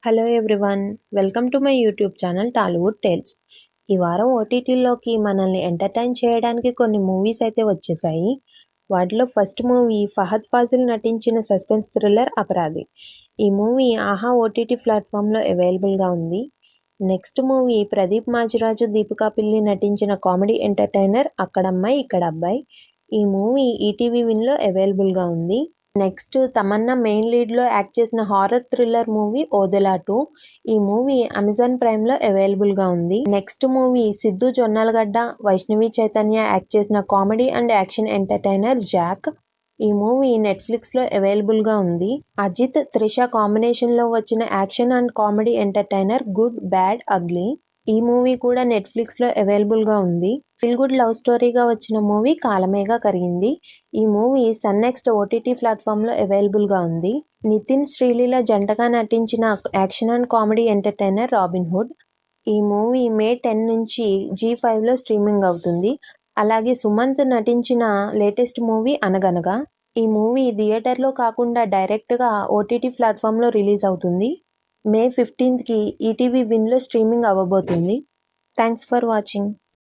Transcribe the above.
Hello everyone, welcome to my YouTube channel Tollywood tales. ఈ వారం ఓటీటీలోకి మనల్ని ఎంటర్టైన్ చేయడానికి కొన్ని మూవీస్ అయితే వచ్చేసాయి. వాటిలో ఫస్ట్ మూవీ ఫహద్ ఫాజిల్ నటించిన సస్పెన్స్ థ్రిల్లర్ అపరాధి. ఈ మూవీ ఆహా ఓటీటీ ప్లాట్ఫామ్లో అవైలబుల్గా ఉంది. నెక్స్ట్ మూవీ ప్రదీప్ మాచిరాజు, దీపికా పిల్లి నటించిన కామెడీ ఎంటర్టైనర్ అక్కడమ్మాయి ఇక్కడ అబ్బాయి. ఈ మూవీ ఈటీవీ విన్లో అవైలబుల్గా ఉంది. నెక్స్ట్ తమన్నా మెయిన్ లీడ్లో యాక్ట్ చేసిన హారర్ థ్రిల్లర్ మూవీ ఓదెలా 2. ఈ మూవీ అమెజాన్ ప్రైమ్లో అవైలబుల్గా ఉంది. Next movie Siddhu Jonnalagadda, Vaishnavi Chaitanya act చేసిన comedy and action entertainer Jack. ఈ మూవీ నెట్ఫ్లిక్స్లో అవైలబుల్గా ఉంది. అజిత్, త్రిష కాంబినేషన్లో వచ్చిన action and comedy entertainer good bad ugly. ఈ మూవీ కూడా నెట్ఫ్లిక్స్లో అవైలబుల్గా ఉంది. ఫీల్ గుడ్ లవ్ స్టోరీగా వచ్చిన మూవీ కాలమేగా కరిగింది. ఈ మూవీ సన్ నెక్స్ట్ ఓటీటీ ప్లాట్ఫామ్లో అవైలబుల్గా ఉంది. నితిన్, శ్రీలీల జంటగా నటించిన action and comedy entertainer robin hood. ఈ మూవీ మే 10 నుంచి G5లో స్ట్రీమింగ్ అవుతుంది. అలాగే సుమంత్ నటించిన లేటెస్ట్ మూవీ అనగనగా. ఈ మూవీ థియేటర్లో కాకుండా డైరెక్ట్గా ఓటీటీ ప్లాట్ఫామ్లో రిలీజ్ అవుతుంది. మే 15కి ఈటీవీ విన్లో స్ట్రీమింగ్ అవ్వబోతుంది. Thanks for watching.